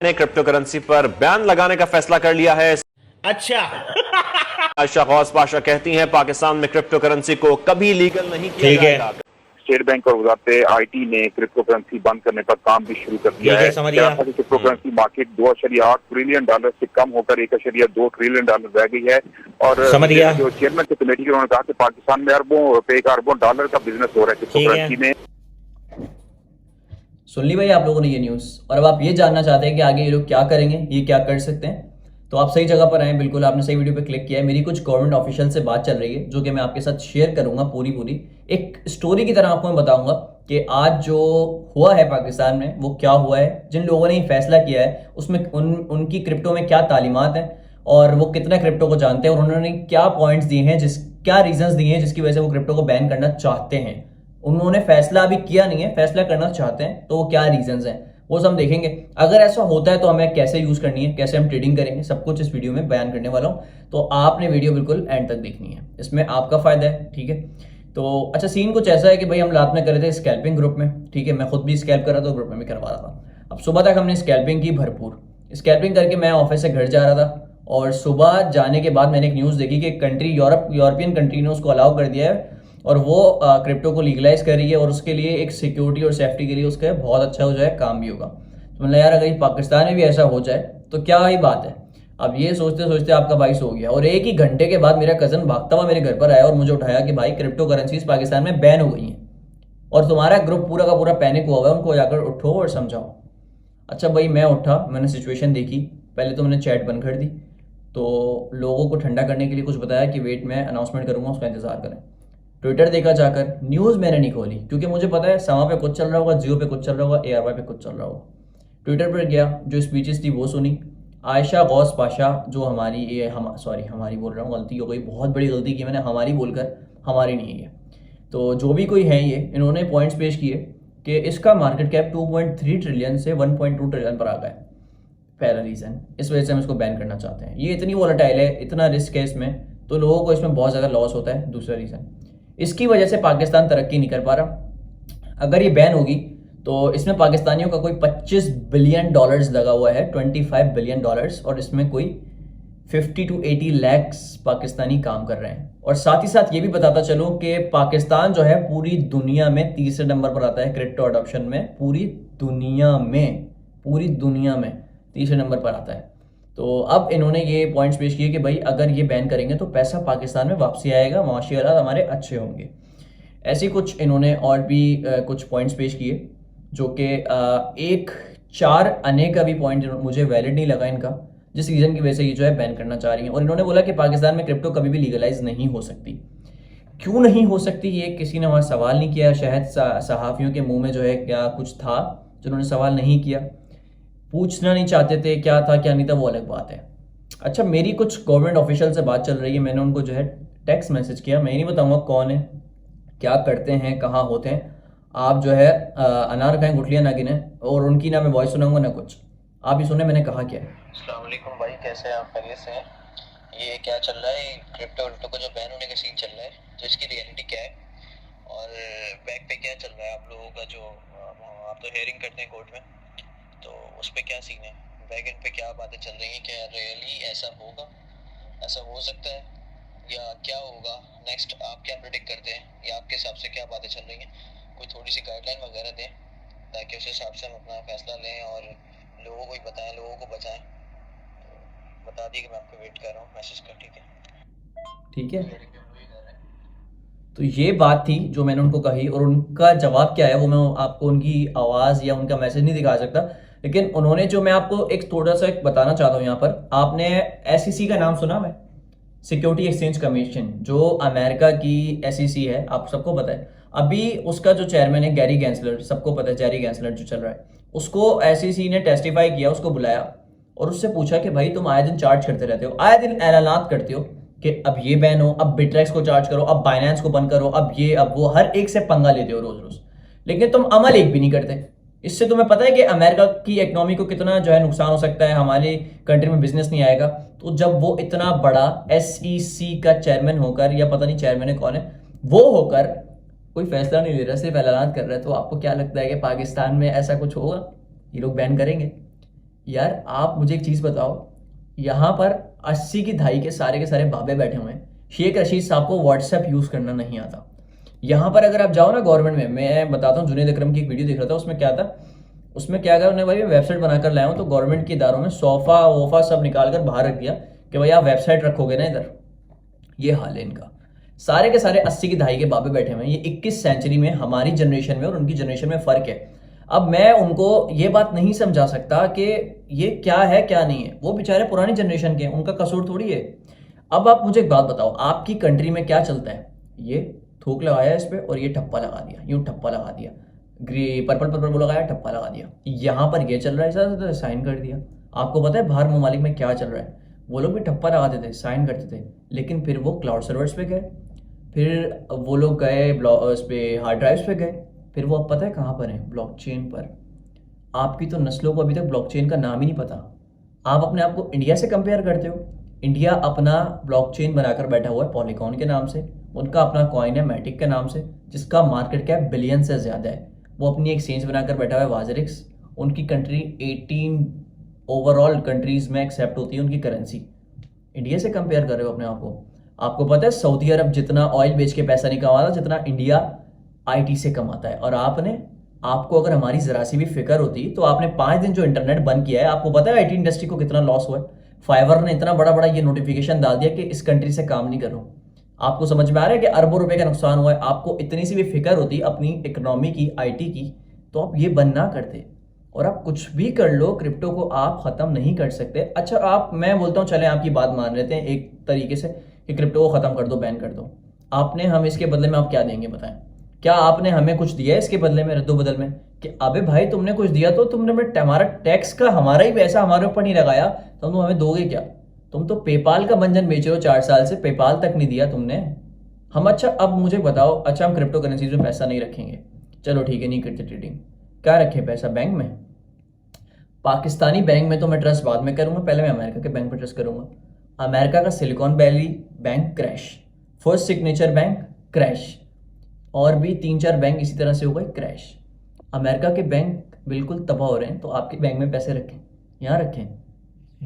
ने crypto currency पर ban लगाने का फैसला कर लिया है। अच्छा। आयशा गौस पाशा कहती हैं पाकिस्तान में क्रिप्टो करेंसी को कभी लीगल नहीं किया ठीक है। जाएगा। स्टेट बैंक और वजारत आईटी ने क्रिप्टो करेंसी बंद करने का काम भी शुरू कर दिया ठीक है, है। समझ क्या गया। था कि क्रिप्टो करेंसी मार्केट $2.8 ट्रिलियन से कम होकर $1.2 ट्रिलियन रह गई है। और समझ गया। जो चेयरमैन की कमेटी के उन्होंने कहा कि पाकिस्तान में अरबों रुपए का अरबों डॉलर का बिजनेस हो रहा है क्रिप्टो ठीक है। करेंसी में। सुन ली भाई आप लोगों ने ये न्यूज़, और अब आप ये जानना चाहते हैं कि आगे ये लोग क्या करेंगे, ये क्या कर सकते हैं, तो आप सही जगह पर आए। बिल्कुल आपने सही वीडियो पे क्लिक किया है। मेरी कुछ गवर्नमेंट ऑफिशियल से बात चल रही है जो कि मैं आपके साथ शेयर करूंगा पूरी एक स्टोरी की तरह आपको मैं बताऊंगा कि आज जो हुआ है पाकिस्तान में वो क्या हुआ है, जिन लोगों ने ये फैसला किया है उसमें उनकी क्रिप्टो में क्या तालीमात हैं और वो कितना क्रिप्टो को जानते हैं और उन्होंने क्या पॉइंट्स दिए हैं, क्या रीजंस दिए हैं जिसकी वजह से वो क्रिप्टो को बैन करना चाहते हैं। उन्होंने फैसला अभी किया नहीं है, फैसला करना चाहते हैं, तो वो क्या रीजंस हैं वो सब हम देखेंगे। अगर ऐसा होता है तो हमें कैसे यूज करनी है, कैसे हम ट्रेडिंग करेंगे, सब कुछ इस वीडियो में बयान करने वाला हूं। तो आपने वीडियो बिल्कुल एंड तक देखनी है, इसमें आपका फायदा है। ठीक है, तो अच्छा सीन कुछ ऐसा है कि भाई हम रात में कर रहे थे स्कैल्पिंग ग्रुप में। ठीक है, मैं खुद भी स्कैल्प कर रहा था, ग्रुप में भी करवा रहा था। अब सुबह तक हमने स्कैल्पिंग की भरपूर। स्कैल्पिंग करके मैं ऑफिस से घर जा रहा था और सुबह जाने के बाद मैंने एक न्यूज़ देखी कि कंट्री यूरोपियन कंट्री ने उसको अलाउ कर दिया है और वो क्रिप्टो को लीगलाइज कर रही है और उसके लिए एक सिक्योरिटी और सेफ्टी के लिए उसका बहुत अच्छा हो जाए काम भी होगा। तो मतलब यार अगर ये पाकिस्तान में भी ऐसा हो जाए तो क्या ही बात है। अब ये सोचते सोचते आपका भाई सो गया और एक ही घंटे के बाद मेरा कज़न भागता हुआ मेरे घर पर आया और मुझे उठाया कि भाई क्रिप्टो करेंसीज पाकिस्तान में बैन हो गई हैं और तुम्हारा ग्रुप पूरा का पूरा पैनिक हुआ हुआ है, उनको जाकर उठो और समझाओ। अच्छा भाई मैं उठा, मैंने सिचुएशन देखी। पहले तो मैंने चैट बंद कर दी, तो लोगों को ठंडा करने के लिए कुछ बताया कि वेट मैं अनाउंसमेंट करूंगा, उसका इंतजार करें। ट्विटर देखा जाकर, न्यूज़ मैंने नहीं खोली क्योंकि मुझे पता है समा पे कुछ चल रहा होगा, जियो पे कुछ चल रहा होगा, ARY पे कुछ चल रहा होगा। ट्विटर पर गया, जो स्पीचेस थी वो सुनी। आयशा गौस पाशा जो हमारी बोल रहा हूँ, गलती हो गई, बहुत बड़ी गलती की मैंने, हमारी बोलकर, हमारी नहीं है। तो जो भी कोई है ये, इन्होंने पॉइंट्स पेश किए कि इसका मार्केट कैप 2.3 ट्रिलियन से 1.2 ट्रिलियन पर आ गया है। पहला रीज़न, इस वजह से हम इसको बैन करना चाहते हैं। ये इतनी वोलेटाइल है, इतना रिस्क है इसमें, तो लोगों को इसमें बहुत ज़्यादा लॉस होता है। दूसरा रीज़न, इसकी वजह से पाकिस्तान तरक्की नहीं कर पा रहा। अगर ये बैन होगी तो इसमें पाकिस्तानियों का कोई $25 बिलियन लगा हुआ है, $25 बिलियन, और इसमें कोई 50 to 80 लाख पाकिस्तानी काम कर रहे हैं। और साथ ही साथ ये भी बताता चलूं कि पाकिस्तान जो है पूरी दुनिया में तीसरे नंबर पर आता है क्रिप्टो अडॉप्शन में, पूरी दुनिया में तीसरे नंबर पर आता है। तो अब इन्होंने ये पॉइंट्स पेश किए कि भाई अगर ये बैन करेंगे तो पैसा पाकिस्तान में वापसी आएगा, माशी हालात हमारे अच्छे होंगे। ऐसे कुछ इन्होंने और भी कुछ पॉइंट्स पेश किए जो कि एक 4 आने का भी पॉइंट मुझे वैलिड नहीं लगा इनका, जिस रीज़न की वजह से ये जो है बैन करना चाह रही हैं। और इन्होंने बोला कि पाकिस्तान में क्रिप्टो कभी भी लीगलाइज नहीं हो सकती। क्यों नहीं हो सकती, ये किसी ने वहाँ सवाल नहीं किया। शायद सहाफ़ियों के मुँह में जो है क्या कुछ था जिन्होंने सवाल नहीं किया, पूछना नहीं चाहते थे, क्या था क्या नहीं था वो अलग बात है। अच्छा मेरी कुछ गवर्नमेंट ऑफिशियल से बात चल रही है, मैंने उनको जो है टेक्स्ट मैसेज किया। मैं नहीं बताऊंगा कौन है, क्या करते हैं, कहाँ होते हैं। आप जो है अनार खाएं गुठलियाँ ना गिने, और उनकी ना मैं वॉइस सुनाऊंगा ना कुछ, आप ही सुने मैंने कहा क्या है। अस्सलाम वालेकुम भाई, कैसे हैं आप? खैरियत से हैं? ये क्या चल रहा है, क्रिप्टो का जो बैन होने का सीन चल रहा है, तो इसकी रियलिटी क्या है और बैक पे क्या चल रहा है आप लोगों का? जो आप तो हेयरिंग करते हैं कोर्ट में, तो उस पर क्या सीन है? बैक एंड पे क्या बातें चल रही हैं? क्या रियली ऐसा होगा, ऐसा हो सकता है या क्या होगा नेक्स्ट? आप क्या प्रेडिक्ट करते हैं या आपके हिसाब से क्या बातें चल रही हैं? कोई थोड़ी सी गाइडलाइन वगैरह दें ताकि उस हिसाब से हम अपना फैसला लें और लोगों को ही बताएं, लोगों को बचाएं। तो बता दिए कि मैं आपको वेट कर रहा हूँ मैसेज का। ठीक है, तो ये बात थी जो मैंने उनको कही, और उनका जवाब क्या है वो मैं आपको उनकी आवाज़ या उनका मैसेज नहीं दिखा सकता, लेकिन उन्होंने जो, मैं आपको एक थोड़ा सा एक बताना चाहता हूँ यहाँ पर। आपने SEC का नाम सुना है, सिक्योरिटी एक्सचेंज कमीशन, जो अमेरिका की SEC है, आप सबको पता है। अभी उसका जो चेयरमैन है गैरी गैंसलर, सबको पता है जेरी गैंसलर जो चल रहा है, उसको SEC ने टेस्टिफाई किया, उसको बुलाया और उससे पूछा कि भाई तुम आए दिन चार्ज करते रहते हो, आए दिन ऐलानात करते हो कि अब ये बैन हो, अब बिटरेक्स को चार्ज करो, अब बाइनेंस को बंद करो, अब ये अब वो, हर एक से पंगा लेते हो रोज रोज, लेकिन तुम अमल एक भी नहीं करते। इससे तुम्हें पता है कि अमेरिका की इकोनॉमी को कितना जो है नुकसान हो सकता है, हमारी कंट्री में बिजनेस नहीं आएगा। तो जब वो इतना बड़ा SEC का चेयरमैन होकर, या पता नहीं चेयरमैन है कौन है, वो होकर कोई फैसला नहीं ले रहा, सिर्फ ऐलान कर रहा है, तो आपको क्या लगता है कि पाकिस्तान में ऐसा कुछ होगा? ये लोग बैन करेंगे? यार आप मुझे एक चीज़ बताओ, यहाँ पर 80 की दहाई के सारे बाबे बैठे हुए हैं। शेख रशीद साहब को व्हाट्सएप यूज़ करना नहीं आता। यहाँ पर अगर आप जाओ ना गवर्नमेंट में, मैं बताता हूँ, जुनेद अकरम की एक वीडियो देख रहा था, उसमें क्या था, उसमें क्या कहा उन्होंने, भाई वेबसाइट बनाकर लाया हूँ, तो गवर्नमेंट के इदारों में सोफा वोफा सब निकाल कर बाहर रख दिया कि भाई आप वेबसाइट रखोगे ना इधर। ये हाल है इनका। सारे के सारे 80 की दहाई के बाबे बैठे हुए हैं। ये 21 सेंचुरी में हमारी जनरेशन में और उनकी जनरेशन में फ़र्क है। अब मैं उनको ये बात नहीं समझा सकता कि ये क्या है क्या नहीं है, वो बेचारे पुरानी जनरेशन के हैं, उनका कसूर थोड़ी है। अब आप मुझे एक बात बताओ, आपकी कंट्री में क्या चलता है? ये थूक लगाया इस पे और ये ठप्पा लगा दिया, यूं ठप्पा लगा दिया, पर्पल पर्पल वो लगाया, ठप्पा लगा दिया। यहाँ पर ये चल रहा है सर, तो साइन कर दिया। आपको पता है बाहर ममालिक में क्या चल रहा है? वो लोग भी ठप्पा लगाते थे, साइन करते थे, लेकिन फिर वो क्लाउड सर्वर्स पे गए, फिर वो लोग गए उस पे हार्ड ड्राइव्स पे गए, फिर वो अब पता है कहाँ पर हैं? ब्लॉकचेन पर। आपकी तो नस्लों को अभी तक ब्लॉकचेन का नाम ही नहीं पता। आप अपने आप को इंडिया से कंपेयर करते हो। इंडिया अपना ब्लॉकचेन बनाकर बैठा हुआ है पॉलीकॉन के नाम से, उनका अपना कॉइन है मैटिक के नाम से, जिसका मार्केट कैप बिलियन से ज़्यादा है। वो अपनी एक्सचेंज बनाकर बैठा हुआ है वाजरिक्स। उनकी कंट्री 18 ओवरऑल कंट्रीज़ में एक्सेप्ट होती है उनकी करेंसी। इंडिया से कंपेयर कर रहे हो अपने आप को। आपको पता है सऊदी अरब जितना ऑयल बेच के पैसा नहीं कमाता जितना इंडिया आईटी से कमाता है। और आपको अगर हमारी जरा सी भी फिक्र होती तो आपने 5 दिन जो इंटरनेट बंद किया है, आपको पता है आईटी इंडस्ट्री को कितना लॉस हुआ है? फाइवर ने इतना बड़ा बड़ा ये नोटिफिकेशन डाल दिया कि इस कंट्री से काम नहीं करो। आपको समझ में आ रहा है कि अरबों रुपए का नुकसान हुआ है? आपको इतनी सी भी फिक्र होती अपनी इकोनॉमी की, आईटी की, तो आप ये बंद ना करते। और आप कुछ भी कर लो, क्रिप्टो को आप खत्म नहीं कर सकते। अच्छा, मैं बोलता हूँ चले आपकी बात मान लेते हैं एक तरीके से कि क्रिप्टो को खत्म कर दो, बैन कर दो। आपने हम इसके बदले में आप क्या देंगे बताएं? क्या आपने हमें कुछ दिया है इसके बदले में, रद्दो बदल में? कि अबे भाई तुमने कुछ दिया तो तुमने हमारा टैक्स का हमारा ही पैसा हमारे ऊपर नहीं लगाया, तो तुम हमें दोगे क्या? तुम तो पेपाल का बंधन बेच रहे हो 4 साल से, पेपाल तक नहीं दिया तुमने हम। अच्छा अब मुझे बताओ, अच्छा हम क्रिप्टो करेंसीज में पैसा नहीं रखेंगे, चलो ठीक है, नहीं करते ट्रेडिंग, क्या रखे पैसा? बैंक में। पाकिस्तानी बैंक में तो मैं ट्रस्ट बाद में करूंगा, पहले मैं अमेरिका के बैंक पर ट्रस्ट करूंगा। अमेरिका का silicon valley bank crash, first signature bank crash, और भी 3-4 बैंक इसी तरह से हो गए क्रैश। अमेरिका के बैंक बिल्कुल तबाह हो रहे हैं, तो आपके बैंक में पैसे रखें, यहाँ रखें।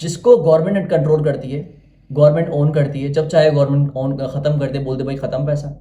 जिसको गवर्नमेंट कंट्रोल करती है, गवर्नमेंट ओन करती है, जब चाहे गवर्नमेंट ओन खत्म कर दे, बोल दे भाई खत्म पैसा,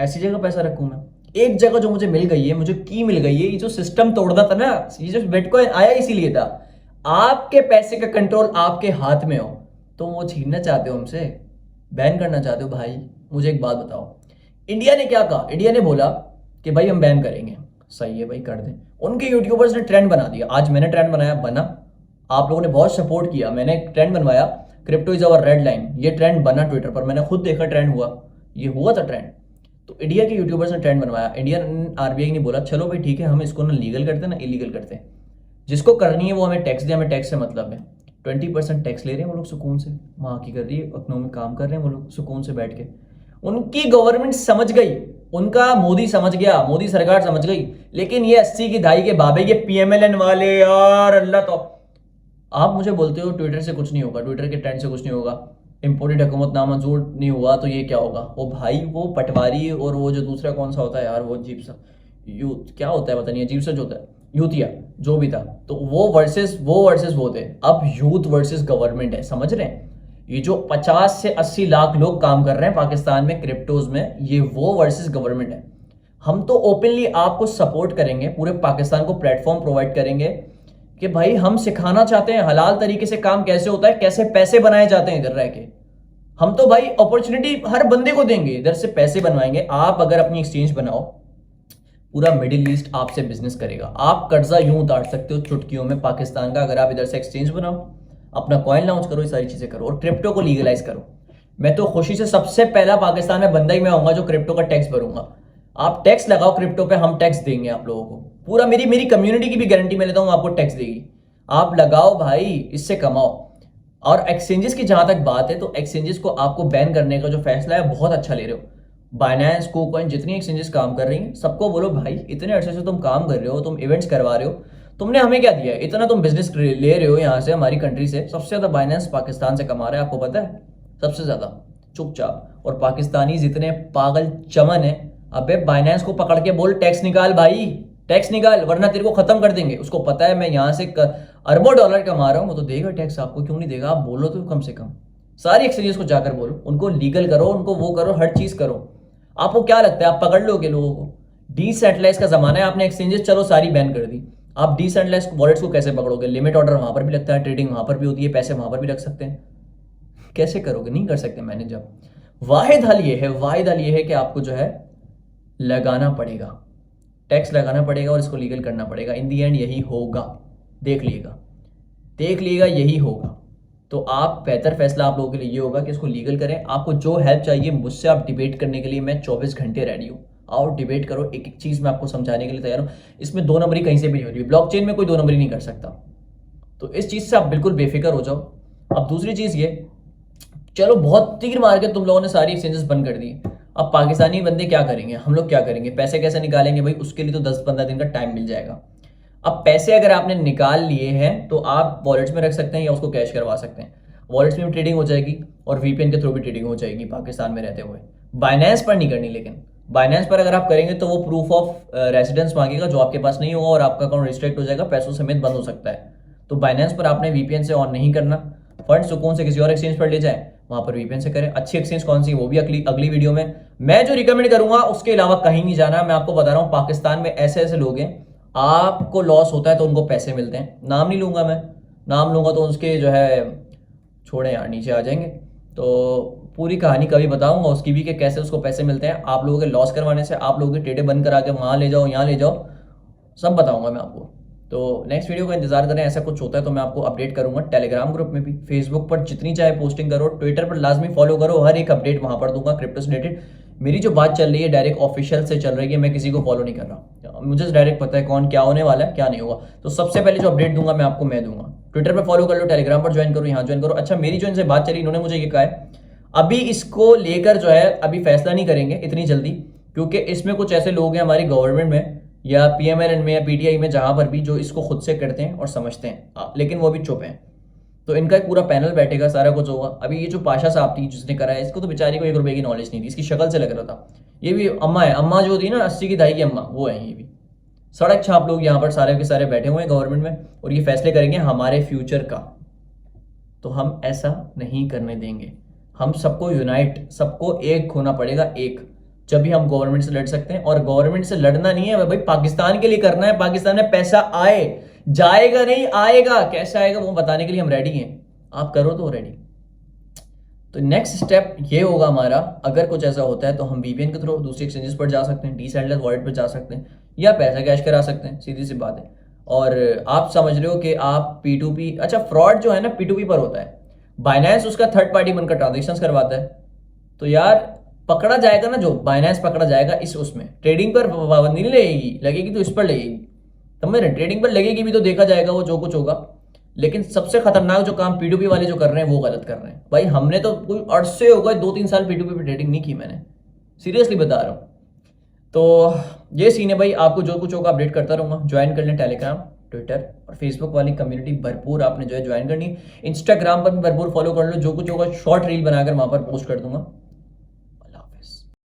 ऐसी जगह पैसा रखूँ मैं। एक जगह जो मुझे मिल गई है, मुझे की मिल गई है, ये जो सिस्टम तोड़ना था ना, ये जो बिटकॉइन आया इसीलिए था। आपके पैसे का कंट्रोल आपके हाथ में हो, तो वो छीनना चाहते हो हमसे, बैन करना चाहते हो। भाई मुझे एक बात बताओ, इंडिया ने क्या कहा? इंडिया ने बोला कि भाई हम बैन करेंगे। सही है भाई, कर दें। उनके यूट्यूबर्स ने ट्रेंड बना दिया। आज मैंने ट्रेंड बनाया, बना, आप लोगों ने बहुत सपोर्ट किया, मैंने एक ट्रेंड बनवाया, crypto is our red line, ये ट्रेंड बना ट्विटर पर, मैंने खुद देखा ट्रेंड हुआ, ये हुआ था ट्रेंड। तो इंडिया के यूट्यूबर्स ने ट्रेंड बनवाया। इंडियन आरबीआई ने बोला चलो भाई ठीक है, हम इसको ना लीगल करते हैं ना इलीगल करते हैं, जिसको करनी है वो हमें टैक्स दे, हमें टैक्स से मतलब है। 20% टैक्स ले रहे हैं वो लोग सुकून से, वहाँ की कर रही है, इकोनॉमी काम कर रहे हैं वो लोग सुकून से बैठ के। उनकी गवर्नमेंट समझ गई, उनका मोदी समझ गया, मोदी सरकार समझ गई। लेकिन ये 80 की दहाई के बाबे, ये पीएमएलएन वाले, यार अल्लाह, तो आप मुझे बोलते हो ट्विटर से कुछ नहीं होगा, ट्विटर के ट्रेंड से कुछ नहीं होगा, इम्पोर्टेड हुकूमतनामा मंजूर नहीं हुआ तो ये क्या होगा? वो भाई वो पटवारी और वो जो दूसरा कौन सा होता है यार, वो अजीब सा यूथ क्या होता है पता नहीं, अजीब सा जो होता है, यूथिया जो भी था, तो वो वर्सेस वो थे। अब यूथ वर्सेस गवर्नमेंट है, समझ रहे हैं? ये जो 50 से 80 लाख लोग काम कर रहे हैं पाकिस्तान में क्रिप्टोज में, ये वो वर्सेस गवर्नमेंट है। हम तो ओपनली आपको सपोर्ट करेंगे, पूरे पाकिस्तान को प्लेटफॉर्म प्रोवाइड करेंगे कि भाई हम सिखाना चाहते हैं हलाल तरीके से काम कैसे होता है, कैसे पैसे बनाए जाते हैं इधर रह के। हम तो भाई अपॉर्चुनिटी हर बंदे को देंगे, इधर से पैसे बनवाएंगे। आप अगर अपनी एक्सचेंज बनाओ, पूरा मिडिल ईस्ट आपसे बिजनेस करेगा। आप कर्जा यूं उतार सकते हो चुटकियों में पाकिस्तान का, अगर आप इधर से एक्सचेंज बनाओ, अपना कॉइन लॉन्च करो, ये सारी चीजें करो और क्रिप्टो को लीगलाइज करो। मैं तो खुशी से सबसे पहला पाकिस्तान में बंदा ही मैं आऊंगा जो क्रिप्टो का टैक्स भरूंगा। आप टैक्स लगाओ क्रिप्टो पे, हम टैक्स देंगे आप लोगों को। पूरा मेरी कम्युनिटी की भी गारंटी मैं लेता हूँ, आपको टैक्स देगी। आप लगाओ भाई, इससे कमाओ। और एक्सचेंजेस की जहां तक बात है, तो एक्सचेंजेस को आपको बैन करने का जो फैसला है बहुत अच्छा ले रहे हो। बाइनेंस, KuCoin, जितनी एक्सचेंजेस काम कर रही हैं, सबको बोलो भाई इतने अरसे से तुम काम कर रहे हो, तुम इवेंट्स करवा रहे हो, तुमने हमें क्या दिया है? इतना तुम बिजनेस ले रहे हो यहाँ से, हमारी कंट्री से। सबसे ज्यादा बाइनेंस पाकिस्तान से कमा रहा है, आपको पता है? सबसे ज्यादा चुपचाप। और पाकिस्तानी जितने पागल चमन है, अबे बाइनेंस को पकड़ के बोल टैक्स निकाल भाई, टैक्स निकाल वरना तेरे को खत्म कर देंगे। उसको पता है मैं यहाँ से अरबों डॉलर कमा रहा हूँ, वो तो देगा टैक्स, आपको क्यों नहीं देगा? आप बोलो तो कम से कम सारी एक्सचेंजेस को जाकर बोलो, उनको लीगल करो, उनको वो करो, हर चीज करो। आपको क्या लगता है आप पकड़ लोगे लोगों को? डिसेंट्रलाइज का जमाना है, आपने एक्सचेंजेस चलो सारी बैन कर दी, आप डिसेंट्रलाइज वॉलेट्स को कैसे पकड़ोगे? लिमिट ऑर्डर वहां पर भी लगता है, ट्रेडिंग वहां पर भी होती है, पैसे वहां पर भी रख सकते हैं, कैसे करोगे? नहीं कर सकते मैनेज। अब वाहिद हल ये है कि आपको जो है लगाना पड़ेगा, टैक्स लगाना पड़ेगा और इसको लीगल करना पड़ेगा। इन दी एंड यही होगा, देख लिएगा यही होगा। तो आप बेहतर फैसला आप लोगों के लिए ये होगा कि इसको लीगल करें। आपको जो हेल्प चाहिए मुझसे आप डिबेट करने के लिए मैं 24 घंटे रेडी हूँ। आओ डिबेट करो, एक एक चीज मैं आपको समझाने के लिए तैयार हूँ। इसमें दो नंबरी कहीं से भी नहीं हो रही, ब्लॉकचेन में कोई दो नंबरी नहीं कर सकता। तो इस चीज से आप बिल्कुल बेफिक्र हो जाओ। अब दूसरी चीज ये, चलो बहुत तीर मार के तुम लोगों ने सारी एक्सचेंजेस बंद कर दी, अब पाकिस्तानी बंदे क्या करेंगे? हम लोग क्या करेंगे? पैसे कैसे निकालेंगे भाई? उसके लिए तो 10-15 दिन का टाइम मिल जाएगा। अब पैसे अगर आपने निकाल लिए हैं तो आप वॉलेट्स में रख सकते हैं या उसको कैश करवा सकते हैं। वॉलेट्स में भी ट्रेडिंग हो जाएगी और वीपीएन के थ्रू भी ट्रेडिंग हो जाएगी पाकिस्तान में रहते हुए। बाइनेंस पर नहीं करनी, लेकिन बाइनेंस पर अगर आप करेंगे तो वो प्रूफ ऑफ रेसिडेंस मांगेगा जो आपके पास नहीं होगा और आपका अकाउंट रिस्ट्रिक्ट हो जाएगा, पैसों समेत बंद हो सकता है। तो बाइनेंस पर आपने वीपीएन से ऑन नहीं करना। फंड सुकून से किसी और एक्सचेंज पर ले जाए, वहां पर वीपीएन से करें। अच्छी एक्सचेंज कौन सी वो भी अगली वीडियो में मैं जो रिकमेंड करूंगा, उसके अलावा कहीं नहीं जाना। मैं आपको बता रहा हूं पाकिस्तान में ऐसे ऐसे लोग हैं, आपको लॉस होता है तो उनको पैसे मिलते हैं। नाम नहीं लूंगा मैं, नाम लूंगा तो उसके जो है छोड़े यार नीचे आ जाएंगे। तो पूरी कहानी कभी बताऊंगा उसकी भी कि कैसे उसको पैसे मिलते हैं। आप लोगों के लॉस करवाने से, आप लोगों के टेढ़े बंद करा के वहां ले जाओ यहाँ ले जाओ, सब बताऊंगा मैं आपको। तो नेक्स्ट वीडियो का इंतजार करें, ऐसा कुछ होता है तो मैं आपको अपडेट करूंगा। टेलीग्राम ग्रुप में भी, फेसबुक पर जितनी चाहे पोस्टिंग करो, ट्विटर पर लाजमी फॉलो करो, हर एक अपडेट वहां पर दूंगा क्रिप्टो से रिलेटेड। मेरी जो बात चल रही है डायरेक्ट ऑफिशियल से चल रही है, मैं किसी को फॉलो नहीं कर रहा। मुझे डायरेक्ट पता है कौन क्या होने वाला है क्या नहीं होगा। तो सबसे पहले जो अपडेट दूंगा मैं आपको मैं दूंगा। ट्विटर पर फॉलो कर लो, टेलीग्राम पर ज्वाइन करो, यहाँ ज्वाइन करो। अच्छा, मेरी जो इनसे बात चली, इन्होंने मुझे ये कहा है अभी इसको लेकर जो है अभी फैसला नहीं करेंगे इतनी जल्दी, क्योंकि इसमें कुछ ऐसे लोग हैं हमारी गवर्नमेंट में या पीएमएलएन में या पीटीआई में, जहां पर भी जो इसको खुद से करते हैं और समझते हैं, लेकिन वो भी चुप हैं। तो इनका एक पूरा पैनल बैठेगा, सारा कुछ होगा। अभी ये जो पाशा साहब थी जिसने करा है, इसको तो बेचारी को 1 रुपए की नॉलेज नहीं थी, इसकी शक्ल से लग रहा था ये भी अम्मा है। अम्मा जो थी ना 80 की दहाई की अम्मा, वो है ये भी। सड़क छाप लोग यहाँ पर सारे के सारे बैठे हुए हैं गवर्नमेंट में और ये फैसले करेंगे हमारे फ्यूचर का। तो हम ऐसा नहीं करने देंगे। हम सबको यूनाइट, सबको एक होना पड़ेगा, एक, जब भी हम गवर्नमेंट से लड़ सकते हैं। और गवर्नमेंट से लड़ना नहीं है भाई, पाकिस्तान के लिए करना है। पाकिस्तान में पैसा आए, जाएगा नहीं आएगा, कैसे आएगा वो बताने के लिए हम रेडी हैं। आप करो तो रेडी। तो नेक्स्ट स्टेप ये होगा हमारा, अगर कुछ ऐसा होता है तो हम वीपीएन के थ्रू दूसरी एक्सचेंजेस पर जा सकते हैं, डिसेंट्रलाइज्ड वॉलेट पर जा सकते हैं या पैसा कैश करा सकते हैं, सीधी सी बात है। और आप समझ रहे हो कि आप P2P, अच्छा फ्रॉड जो है ना P2P पर होता है, बाइनेंस उसका थर्ड पार्टी बनकर ट्रांजेक्शंस करवाता है। तो यार पकड़ा जाएगा ना, जो बाइनेंस पकड़ा जाएगा इस उसमें ट्रेडिंग पर पाबंदी नहीं लगेगी तो इस पर लगेगी। समझ रहे, ट्रेडिंग पर लगेगी भी तो देखा जाएगा वो जो कुछ होगा। लेकिन सबसे खतरनाक जो काम P2P वाले जो कर रहे हैं वो गलत कर रहे हैं भाई। हमने तो कोई अरसे हो गए 2-3 साल P2P पे ट्रेडिंग नहीं की, मैंने सीरियसली बता रहा हूँ। तो ये सीन है भाई, आपको जो कुछ होगा अपडेट करता रहूंगा। ज्वाइन कर लें टेलीग्राम, ट्विटर और फेसबुक वाली कम्युनिटी भरपूर आपने जो है ज्वाइन करनी। इंस्टाग्राम पर भी भरपूर फॉलो कर लो, जो कुछ होगा शॉर्ट रील बनाकर वहां पर पोस्ट कर दूंगा।